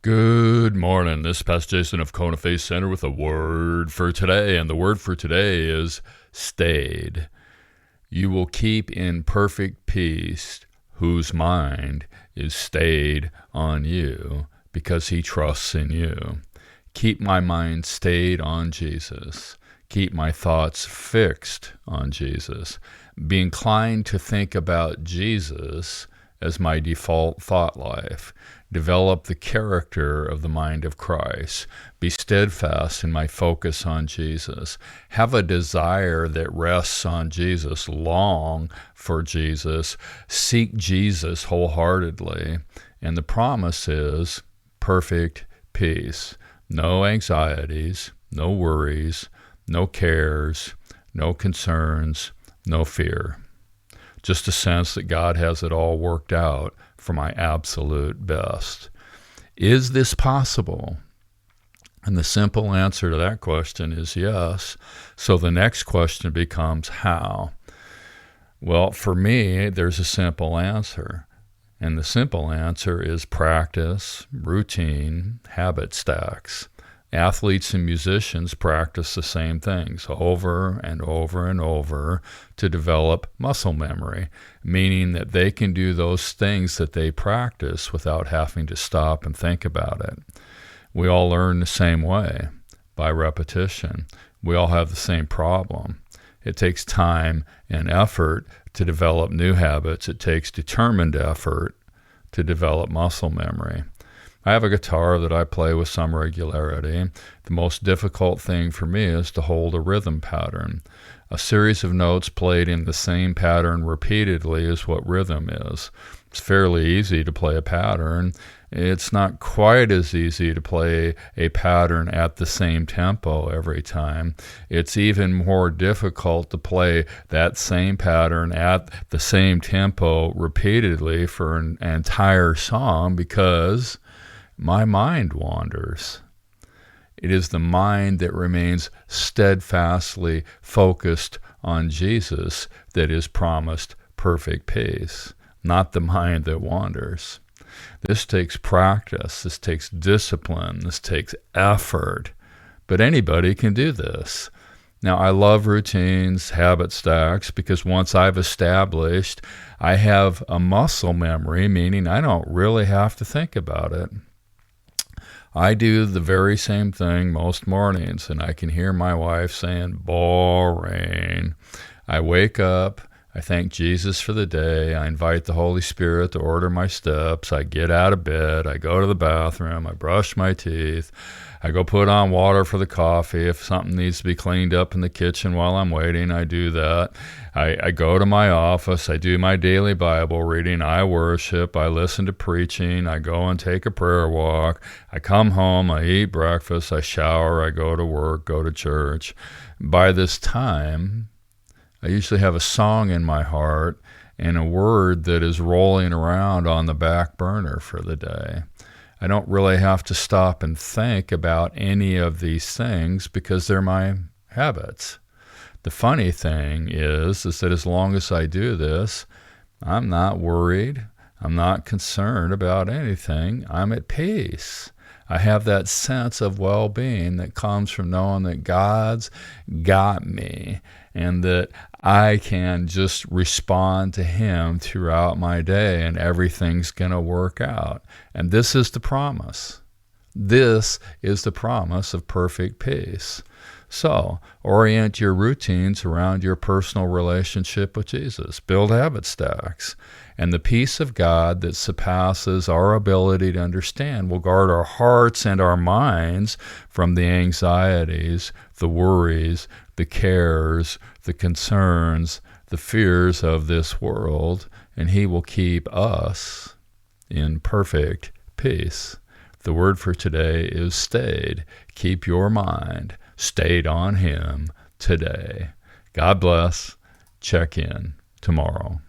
Good morning. This is Pastor Jason of Kona Faith Center with a word for today. And the word for today is stayed. You will keep in perfect peace whose mind is stayed on you because he trusts in you. Keep my mind stayed on Jesus. Keep my thoughts fixed on Jesus. Be inclined to think about Jesus as my default thought life. Develop the character of the mind of Christ. Be steadfast in my focus on Jesus. Have a desire that rests on Jesus. Long for Jesus. Seek Jesus wholeheartedly. And the promise is perfect peace. No anxieties, no worries, no cares, no concerns, no fear. Just a sense that God has it all worked out for my absolute best. Is this possible? And the simple answer to that question is yes. So the next question becomes how? Well, for me, there's a simple answer. And the simple answer is practice, routine, habit stacks. Athletes and musicians practice the same things over and over and over to develop muscle memory, meaning that they can do those things that they practice without having to stop and think about it. We all learn the same way, by repetition. We all have the same problem. It takes time and effort to develop new habits. It takes determined effort to develop muscle memory. I have a guitar that I play with some regularity. The most difficult thing for me is to hold a rhythm pattern. A series of notes played in the same pattern repeatedly is what rhythm is. It's fairly easy to play a pattern. It's not quite as easy to play a pattern at the same tempo every time. It's even more difficult to play that same pattern at the same tempo repeatedly for an entire song because my mind wanders. It is the mind that remains steadfastly focused on Jesus that is promised perfect peace, not the mind that wanders. This takes practice. This takes discipline. This takes effort. But anybody can do this. Now, I love routines, habit stacks, because once I've established, I have a muscle memory, meaning I don't really have to think about it. I do the very same thing most mornings, and I can hear my wife saying, boring. I wake up, I thank Jesus for the day, I invite the Holy Spirit to order my steps, I get out of bed, I go to the bathroom, I brush my teeth, I go put on water for the coffee. If something needs to be cleaned up in the kitchen while I'm waiting, I do that. I go to my office. I do my daily Bible reading. I worship. I listen to preaching. I go and take a prayer walk. I come home. I eat breakfast. I shower. I go to work, go to church. By this time, I usually have a song in my heart and a word that is rolling around on the back burner for the day. I don't really have to stop and think about any of these things because they're my habits. The funny thing is that as long as I do this, I'm not worried. I'm not concerned about anything. I'm at peace. I have that sense of well-being that comes from knowing that God's got me and that I can just respond to him throughout my day and everything's going to work out. And this is the promise. This is the promise of perfect peace. So, orient your routines around your personal relationship with Jesus. Build habit stacks. And the peace of God that surpasses our ability to understand will guard our hearts and our minds from the anxieties, the worries, the cares, the concerns, the fears of this world, and he will keep us in perfect peace. The word for today is stayed. Keep your mind stayed on him today. God bless. Check in tomorrow.